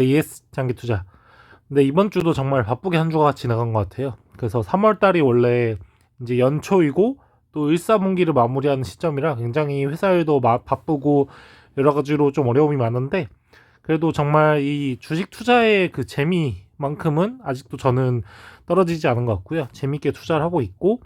AS 장기 투자. 근데 이번 주도 정말 바쁘게 한 주가 지나간 것 같아요. 그래서 3월 달이 원래 이제 연초이고 또 1사분기를 마무리하는 시점이라 굉장히 회사 일도 바쁘고 여러 가지로 좀 어려움이 많은데, 그래도 정말 이 주식 투자의 그 재미만큼은 아직도 저는 떨어지지 않은 것 같고요. 재밌게 투자를 하고 있고,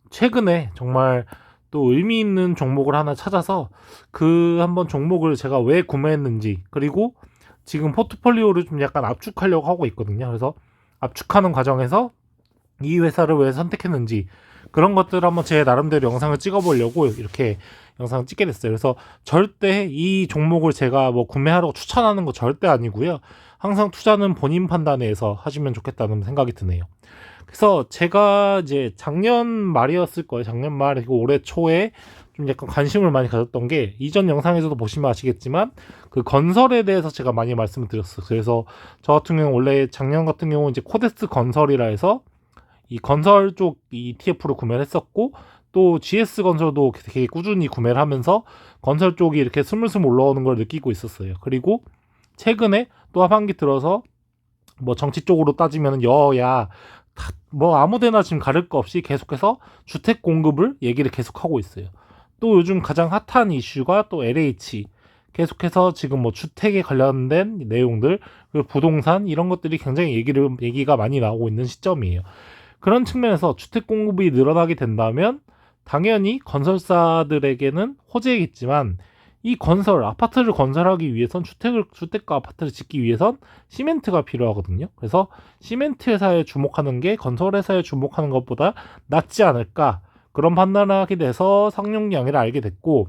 최근에 정말 또 의미 있는 종목을 하나 찾아서 그 한번 종목을 제가 왜 구매했는지, 그리고 지금 포트폴리오를 좀 약간 압축하려고 하고 있거든요. 그래서 압축하는 과정에서 이 회사를 왜 선택했는지 그런 것들을 한번 제 나름대로 영상을 찍어보려고 이렇게 영상을 찍게 됐어요. 그래서 절대 이 종목을 제가 뭐 구매하라고 추천하는 거 절대 아니고요. 항상 투자는 본인 판단에서 하시면 좋겠다는 생각이 드네요. 그래서 제가 이제 작년 말이었을 거예요. 작년 말 그리고 올해 초에 좀 약간 관심을 많이 가졌던 게, 이전 영상에서도 보시면 아시겠지만 그 건설에 대해서 제가 많이 말씀을 드렸어요. 그래서 저 같은 경우는 원래 작년 같은 경우는 이제 코데스 건설이라 해서 이 건설 쪽 ETF를 구매를 했었고, 또 GS 건설도 되게 꾸준히 구매를 하면서 건설 쪽이 이렇게 스물스물 올라오는 걸 느끼고 있었어요. 그리고 최근에 또 하반기 들어서 뭐 정치 쪽으로 따지면 여야 뭐 아무데나 지금 가릴 거 없이 계속해서 주택 공급을 얘기를 계속하고 있어요. 또 요즘 가장 핫한 이슈가 또 LH, 계속해서 지금 뭐 주택에 관련된 내용들, 그리고 부동산 이런 것들이 굉장히 얘기가 많이 나오고 있는 시점이에요. 그런 측면에서 주택 공급이 늘어나게 된다면 당연히 건설사들에게는 호재이겠지만, 이 아파트를 건설하기 위해선 주택과 아파트를 짓기 위해선 시멘트가 필요하거든요. 그래서 시멘트 회사에 주목하는 게 건설 회사에 주목하는 것보다 낫지 않을까, 그런 판단을 하게 돼서 쌍용양해를 알게 됐고,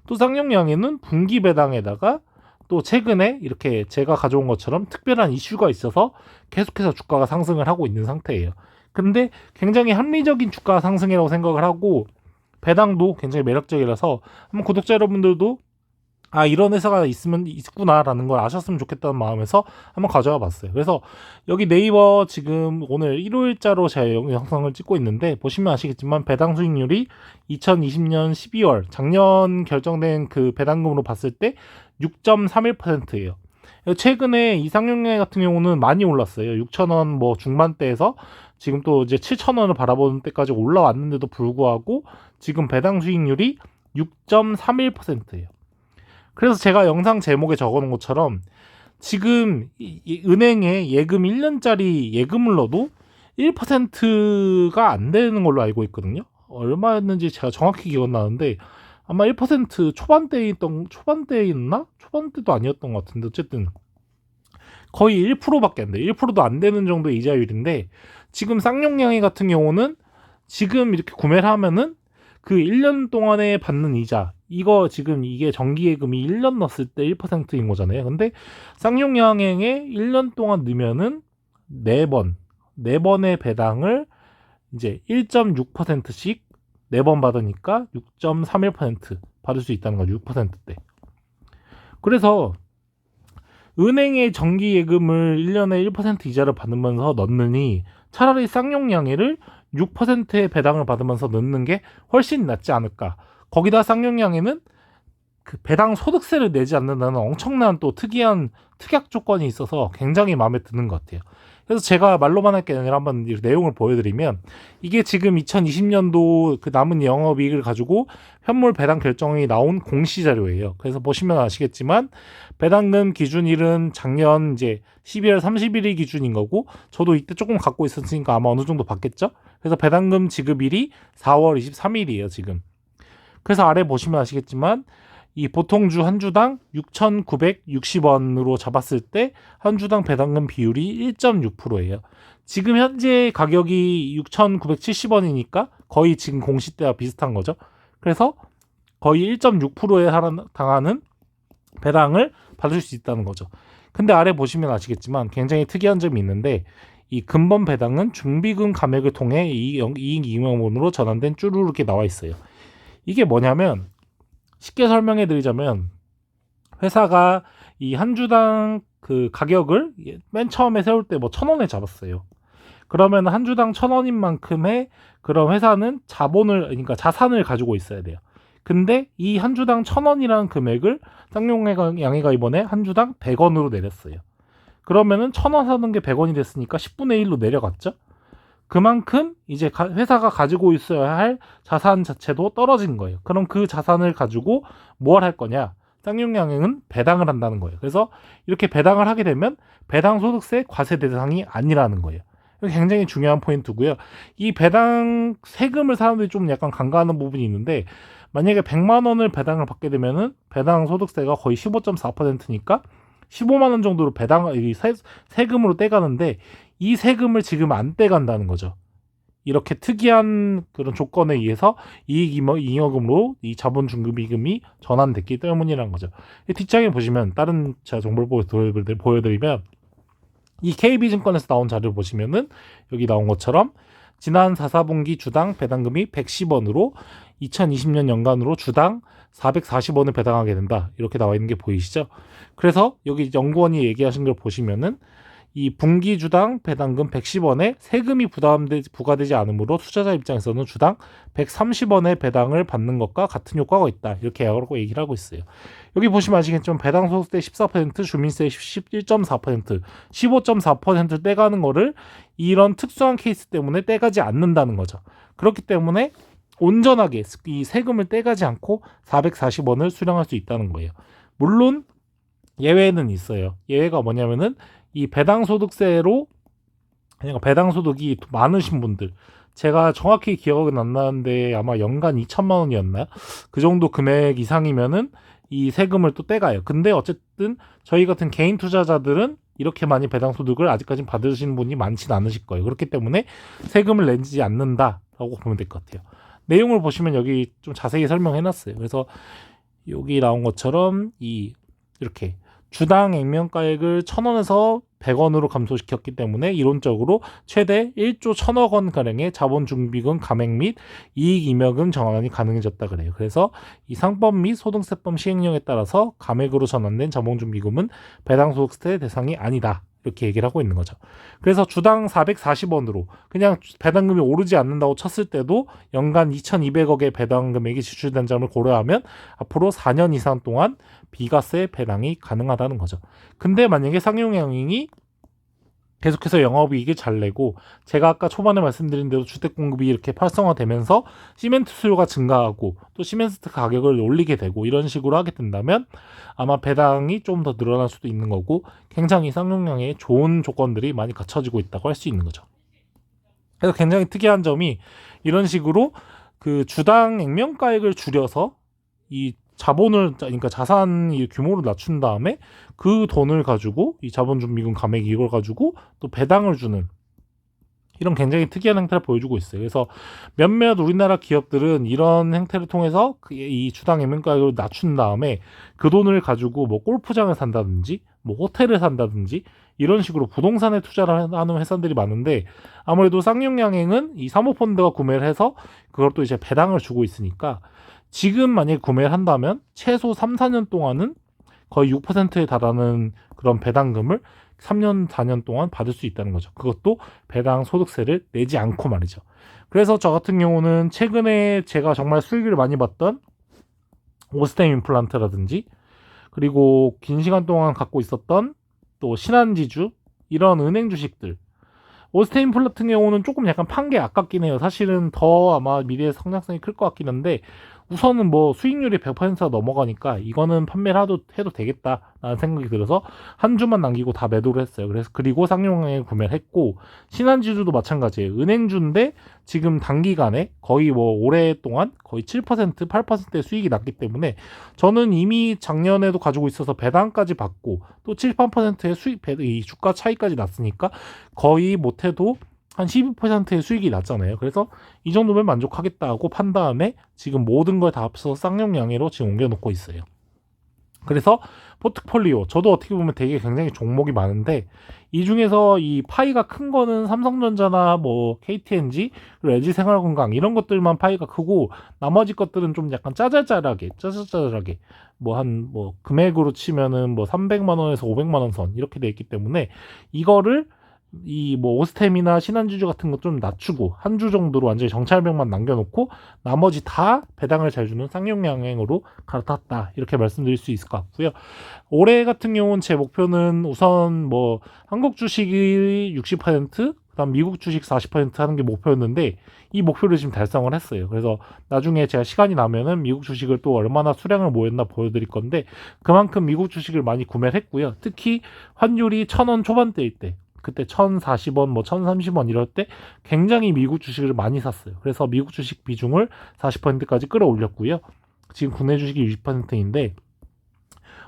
또 쌍용양해는 분기 배당에다가 또 최근에 이렇게 제가 가져온 것처럼 특별한 이슈가 있어서 계속해서 주가가 상승을 하고 있는 상태예요. 근데 굉장히 합리적인 주가 상승이라고 생각을 하고, 배당도 굉장히 매력적이라서 한번 구독자 여러분들도 이런 회사가 있구나라는 걸 아셨으면 좋겠다는 마음에서 한번 가져와 봤어요. 그래서 여기 네이버 지금 오늘 1호일자로 제가 영상을 찍고 있는데, 보시면 아시겠지만 배당 수익률이 2020년 12월 작년 결정된 그 배당금으로 봤을 때 6.31%예요. 최근에 이상용양해 같은 경우는 많이 올랐어요. 6,000원 뭐 중반대에서 지금 또 이제 7,000원을 바라보는 때까지 올라왔는데도 불구하고 지금 배당 수익률이 6.31%예요. 그래서 제가 영상 제목에 적어놓은 것처럼 지금 은행에 예금 1년짜리 예금을 넣어도 1%가 안 되는 걸로 알고 있거든요. 얼마였는지 제가 정확히 기억나는데 아마 1% 초반대에 있나? 초반대도 아니었던 것 같은데, 어쨌든 거의 1%밖에 안 돼. 1%도 안 되는 정도의 이자율인데, 지금 쌍용양해 같은 경우는 지금 이렇게 구매를 하면은 그 1년 동안에 받는 이자, 이거 지금 이게 정기예금이 1년 넣었을 때 1%인 거잖아요. 근데 쌍용양행에 1년 동안 넣으면은 4번의 배당을 이제 1.6%씩 4번 받으니까 6.31% 받을 수 있다는 거죠. 6%대. 그래서 은행의 정기예금을 1년에 1% 이자를 받으면서 넣느니 차라리 쌍용양해를 6%의 배당을 받으면서 넣는 게 훨씬 낫지 않을까. 거기다 쌍용양해는 그 배당 소득세를 내지 않는다는 엄청난 또 특약 조건이 있어서 굉장히 마음에 드는 것 같아요. 그래서 제가 말로만 할 게 아니라 한번 내용을 보여드리면, 이게 지금 2020년도 그 남은 영업이익을 가지고 현물 배당 결정이 나온 공시 자료예요. 그래서 보시면 아시겠지만 배당금 기준일은 작년 이제 12월 30일이 기준인 거고, 저도 이때 조금 갖고 있었으니까 아마 어느 정도 받겠죠. 그래서 배당금 지급일이 4월 23일이에요 지금. 그래서 아래 보시면 아시겠지만 이 보통주 한 주당 6,960원으로 잡았을 때 한 주당 배당금 비율이 1.6%예요. 지금 현재 가격이 6,970원이니까 거의 지금 공시 때와 비슷한 거죠. 그래서 거의 1.6%에 당하는 배당을 받을 수 있다는 거죠. 근데 아래 보시면 아시겠지만 굉장히 특이한 점이 있는데, 이 근본 배당은 중비금 감액을 통해 이익 이용원으로 전환된 쭈루루 이렇게 나와 있어요. 이게 뭐냐면, 쉽게 설명해 드리자면, 회사가 이 한 주당 그 가격을 맨 처음에 세울 때 뭐 1,000원에 잡았어요. 그러면 한 주당 1,000원인 만큼의 그런 회사는 그러니까 자산을 가지고 있어야 돼요. 근데 이 한 주당 1,000원이라는 금액을 쌍용양해가 이번에 한 주당 100원으로 내렸어요. 그러면은 1,000원 사는 게 100원이 됐으니까 10분의 1로 내려갔죠. 그만큼 이제 회사가 가지고 있어야 할 자산 자체도 떨어지는 거예요. 그럼 그 자산을 가지고 뭘 할 거냐? 쌍용양행은 배당을 한다는 거예요. 그래서 이렇게 배당을 하게 되면 배당 소득세 과세 대상이 아니라는 거예요. 이거 굉장히 중요한 포인트고요. 이 배당 세금을 사람들이 좀 약간 간과하는 부분이 있는데, 만약에 100만 원을 배당을 받게 되면은 배당 소득세가 거의 15.4%니까 15만 원 정도로 세금으로 떼가는데, 이 세금을 지금 안 떼간다는 거죠. 이렇게 특이한 그런 조건에 의해서 잉여금으로 이 자본중개비금이 전환됐기 때문이라는 거죠. 뒷장에 보시면 다른 제가 정보를 보여드리면, 이 KB증권에서 나온 자료를 보시면은 여기 나온 것처럼 지난 4사분기 주당 배당금이 110원으로 2020년 연간으로 주당 440원을 배당하게 된다, 이렇게 나와 있는 게 보이시죠? 그래서 여기 연구원이 얘기하신 걸 보시면은 이 분기 주당 배당금 110원에 세금이 부과되지 않으므로 투자자 입장에서는 주당 130원의 배당을 받는 것과 같은 효과가 있다, 이렇게 얘기를 하고 있어요. 여기 보시면 아시겠지만 배당 소득세 14%, 주민세 11.4%, 15.4% 떼가는 거를 이런 특수한 케이스 때문에 떼가지 않는다는 거죠. 그렇기 때문에 온전하게 이 세금을 떼가지 않고 440원을 수령할 수 있다는 거예요. 물론 예외는 있어요. 예외가 뭐냐면은 이 배당소득세로, 그러니까 배당소득이 많으신 분들, 제가 정확히 기억은 안 나는데 아마 연간 2천만 원이었나요? 그 정도 금액 이상이면은 이 세금을 또 떼가요. 근데 어쨌든 저희 같은 개인 투자자들은 이렇게 많이 배당소득을 아직까지 받으시는 분이 많지는 않으실 거예요. 그렇기 때문에 세금을 내지 않는다라고 보면 될 것 같아요. 내용을 보시면 여기 좀 자세히 설명해놨어요. 그래서 여기 나온 것처럼 이렇게 주당 액면가액을 1,000원에서 100원으로 감소시켰기 때문에 이론적으로 최대 1조 1,000억 원 가량의 자본준비금 감액 및 이익잉여금 전환이 가능해졌다 그래요. 그래서 이 상법 및 소득세법 시행령에 따라서 감액으로 전환된 자본준비금은 배당소득세 대상이 아니다, 이렇게 얘기를 하고 있는 거죠. 그래서 주당 440원으로 그냥 배당금이 오르지 않는다고 쳤을 때도 연간 2,200억의 배당 금액이 지출된 점을 고려하면 앞으로 4년 이상 동안 비과세 배당이 가능하다는 거죠. 근데 만약에 쌍용양행이 계속해서 영업이익을 잘 내고, 제가 아까 초반에 말씀드린 대로 주택 공급이 이렇게 활성화되면서 시멘트 수요가 증가하고 또 시멘트 가격을 올리게 되고 이런 식으로 하게 된다면 아마 배당이 좀 더 늘어날 수도 있는 거고, 굉장히 쌍용양에 좋은 조건들이 많이 갖춰지고 있다고 할 수 있는 거죠. 그래서 굉장히 특이한 점이 이런 식으로 그 주당 액면가액을 줄여서 이 자본을, 그러니까 자산 규모를 낮춘 다음에 그 돈을 가지고 이 자본준비금 감액 이걸 가지고 또 배당을 주는 이런 굉장히 특이한 행태를 보여주고 있어요. 그래서 몇몇 우리나라 기업들은 이런 행태를 통해서 이 주당 액면가액을 낮춘 다음에 그 돈을 가지고 뭐 골프장을 산다든지 뭐 호텔을 산다든지 이런 식으로 부동산에 투자를 하는 회사들이 많은데, 아무래도 쌍용양행은 이 사모펀드가 구매를 해서 그걸 또 이제 배당을 주고 있으니까 지금 만약에 구매를 한다면 최소 3, 4년 동안은 거의 6%에 달하는 그런 배당금을 3년, 4년 동안 받을 수 있다는 거죠. 그것도 배당 소득세를 내지 않고 말이죠. 그래서 저 같은 경우는 최근에 제가 정말 수익을 많이 봤던 오스템 임플란트라든지, 그리고 긴 시간 동안 갖고 있었던 또 신한지주, 이런 은행 주식들, 오스템 임플란트 같은 경우는 조금 약간 판 게 아깝긴 해요. 사실은 더 아마 미래의 성장성이 클 것 같긴 한데, 우선은 뭐 수익률이 100%가 넘어가니까 이거는 판매를 해도 되겠다라는 생각이 들어서 한 주만 남기고 다 매도를 했어요. 그리고 쌍용양행을 구매를 했고, 신한지주도 마찬가지예요. 은행주인데 지금 단기간에 거의 뭐 오랫동안 거의 7%, 8%의 수익이 났기 때문에 저는 이미 작년에도 가지고 있어서 배당까지 받고 또 7, 8%의 이 주가 차이까지 났으니까 거의 못해도 한 12%의 수익이 났잖아요. 그래서 이 정도면 만족하겠다고 판 다음에 지금 모든 걸 다 합쳐서 쌍용양해로 지금 옮겨놓고 있어요. 그래서 포트폴리오, 저도 어떻게 보면 되게 굉장히 종목이 많은데, 이 중에서 이 파이가 큰 거는 삼성전자나 뭐 KTNG, 그리고 LG생활건강 이런 것들만 파이가 크고, 나머지 것들은 좀 약간 짜잘짜잘하게 뭐 금액으로 치면은 뭐 300만 원에서 500만 원 선 이렇게 돼 있기 때문에 이거를 이 뭐 오스템이나 신한지주 같은 거 좀 낮추고 한 주 정도로 완전히 정찰병만 남겨놓고 나머지 다 배당을 잘 주는 쌍용양행으로 갈아탔다, 이렇게 말씀드릴 수 있을 것 같고요. 올해 같은 경우는 제 목표는 우선 뭐 한국 주식이 60%, 그다음 미국 주식 40% 하는 게 목표였는데 이 목표를 지금 달성을 했어요. 그래서 나중에 제가 시간이 나면은 미국 주식을 또 얼마나 수량을 모였나 보여드릴 건데, 그만큼 미국 주식을 많이 구매를 했고요. 특히 환율이 1,000원 초반대일 때, 그때 1,040원, 뭐 1,030원 이럴 때 굉장히 미국 주식을 많이 샀어요. 그래서 미국 주식 비중을 40%까지 끌어올렸고요. 지금 국내 주식이 60%인데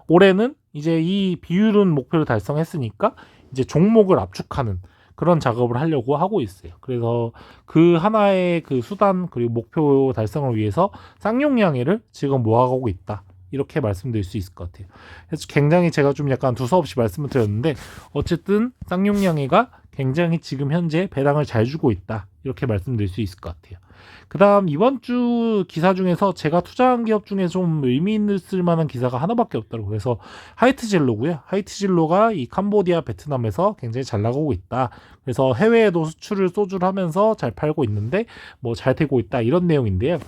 올해는 이제 이 비율은 목표를 달성했으니까 이제 종목을 압축하는 그런 작업을 하려고 하고 있어요. 그래서 그 하나의 그 수단 그리고 목표 달성을 위해서 쌍용양해를 지금 모아가고 있다, 이렇게 말씀드릴 수 있을 것 같아요. 그래서 굉장히 제가 좀 약간 두서없이 말씀을 드렸는데 어쨌든 쌍용양해가 굉장히 지금 현재 배당을 잘 주고 있다, 이렇게 말씀드릴 수 있을 것 같아요. 그 다음 이번 주 기사 중에서 제가 투자한 기업 중에 좀 의미 있을 만한 기사가 하나밖에 없더라고요. 그래서 하이트진로고요. 하이트진로가 이 캄보디아, 베트남에서 굉장히 잘 나가고 있다. 그래서 해외에도 수출을 소주를 하면서 잘 팔고 있는데 뭐 잘 되고 있다, 이런 내용인데요.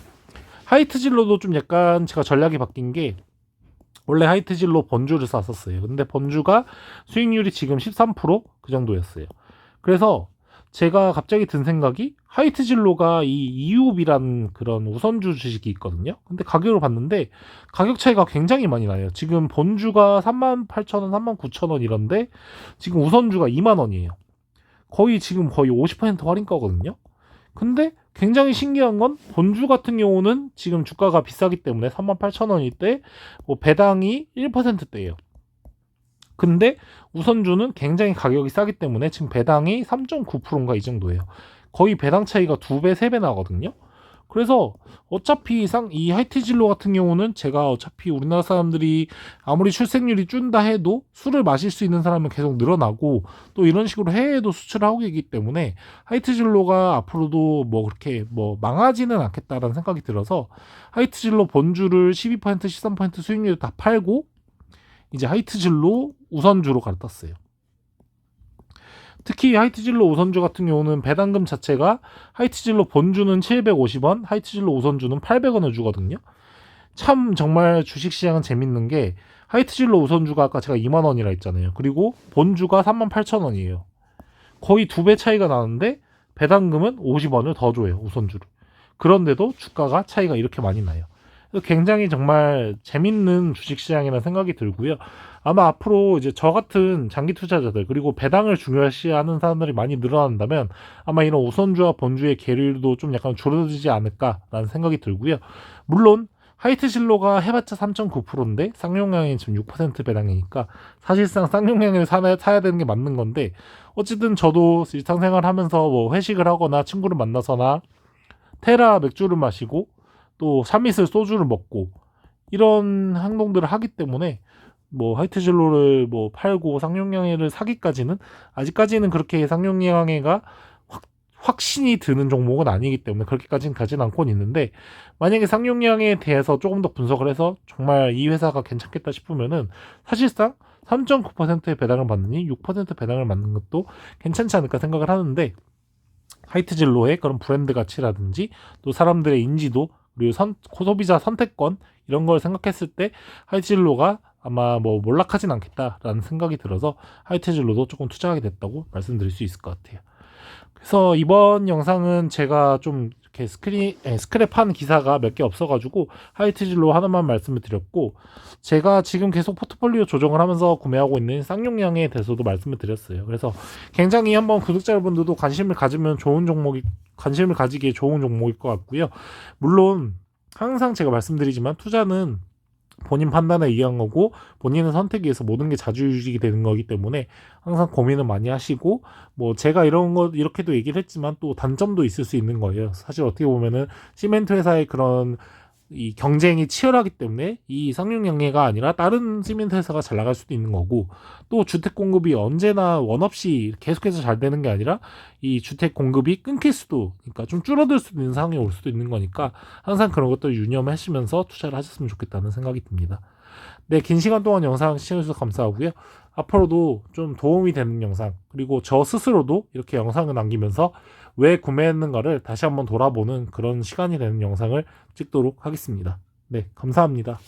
하이트진로도 좀 약간 제가 전략이 바뀐 게, 원래 하이트진로 번주를 쌌었어요. 근데 번주가 수익률이 지금 13%그 정도였어요. 그래서 제가 갑자기 든 생각이, 하이트진로가 이 이유비라는 그런 우선주 주식이 있거든요. 근데 가격을 봤는데 가격 차이가 굉장히 많이 나요. 지금 본주가 38,000원, 39,000원 이런데 지금 우선주가 20,000원이에요. 지금 거의 50% 할인가거든요. 근데 굉장히 신기한 건 본주 같은 경우는 지금 주가가 비싸기 때문에 38,000원일 때 뭐 배당이 1%대예요. 근데 우선주는 굉장히 가격이 싸기 때문에 지금 배당이 3.9%인가 이 정도예요. 거의 배당 차이가 2배, 3배 나거든요. 그래서 어차피 이 하이트진로 같은 경우는 제가 어차피 우리나라 사람들이 아무리 출생률이 준다 해도 술을 마실 수 있는 사람은 계속 늘어나고 또 이런 식으로 해외에도 수출을 하고 있기 때문에 하이트진로가 앞으로도 뭐 그렇게 뭐 망하지는 않겠다라는 생각이 들어서 하이트진로 본주를 12%, 13% 수익률 다 팔고 이제 하이트진로 우선주로 갈아탔어요. 특히 하이트진로 우선주 같은 경우는 배당금 자체가 하이트진로 본주는 750원, 하이트진로 우선주는 800원을 주거든요. 참 정말 주식시장은 재밌는 게, 하이트진로 우선주가 아까 제가 20,000원이라 했잖아요. 그리고 본주가 38,000원이에요. 거의 2배 차이가 나는데 배당금은 50원을 더 줘요, 우선주를. 그런데도 주가가 차이가 이렇게 많이 나요. 굉장히 정말 재밌는 주식시장이라는 생각이 들고요. 아마 앞으로 이제 저 같은 장기 투자자들 그리고 배당을 중요시하는 사람들이 많이 늘어난다면 아마 이런 우선주와 본주의 계류도 좀 약간 줄어들지 않을까라는 생각이 들고요. 물론 하이트진로가 해봤자 3.9%인데 쌍용양이 지금 6% 배당이니까 사실상 쌍용양을 사야 되는 게 맞는 건데, 어쨌든 저도 일상생활 하면서 뭐 회식을 하거나 친구를 만나서나 테라 맥주를 마시고 또 샤밋을 소주를 먹고 이런 행동들을 하기 때문에 뭐 하이트진로를 뭐 팔고 쌍용양해를 사기까지는 아직까지는 그렇게 쌍용양해가 확신이 드는 종목은 아니기 때문에 그렇게까지는 가진 않고는 있는데, 만약에 쌍용양해에 대해서 조금 더 분석을 해서 정말 이 회사가 괜찮겠다 싶으면은 사실상 3.9%의 배당을 받느니 6% 배당을 받는 것도 괜찮지 않을까 생각을 하는데, 하이트진로의 그런 브랜드 가치라든지 또 사람들의 인지도 그리고 소비자 선택권 이런 걸 생각했을 때 하이트진로가 아마 뭐 몰락하진 않겠다라는 생각이 들어서 하이트진로도 조금 투자하게 됐다고 말씀드릴 수 있을 것 같아요. 그래서 이번 영상은 제가 좀 이렇게 스크랩한 기사가 몇 개 없어가지고 하이트진로 하나만 말씀을 드렸고, 제가 지금 계속 포트폴리오 조정을 하면서 구매하고 있는 쌍용양해에 대해서도 말씀을 드렸어요. 그래서 굉장히 한번 구독자 여러분들도 관심을 가지기에 좋은 종목일 것 같고요. 물론 항상 제가 말씀드리지만 투자는 본인 판단에 의한 거고 본인의 선택에 의해서 모든 게 자주유직이 되는 거기 때문에 항상 고민을 많이 하시고, 뭐 제가 이런 거 이렇게도 얘기를 했지만 또 단점도 있을 수 있는 거예요. 사실 어떻게 보면은 시멘트 회사의 그런 이 경쟁이 치열하기 때문에 이 쌍용양해가 아니라 다른 시멘트 회사가 잘 나갈 수도 있는 거고, 또 주택 공급이 언제나 원 없이 계속해서 잘 되는 게 아니라 이 주택 공급이 끊길 수도, 그러니까 좀 줄어들 수도 있는 상황이 올 수도 있는 거니까 항상 그런 것들 유념하시면서 투자를 하셨으면 좋겠다는 생각이 듭니다. 네, 긴 시간 동안 영상 시청해주셔서 감사하고요. 앞으로도 좀 도움이 되는 영상, 그리고 저 스스로도 이렇게 영상을 남기면서 왜 구매했는가를 다시 한번 돌아보는 그런 시간이 되는 영상을 찍도록 하겠습니다. 네, 감사합니다.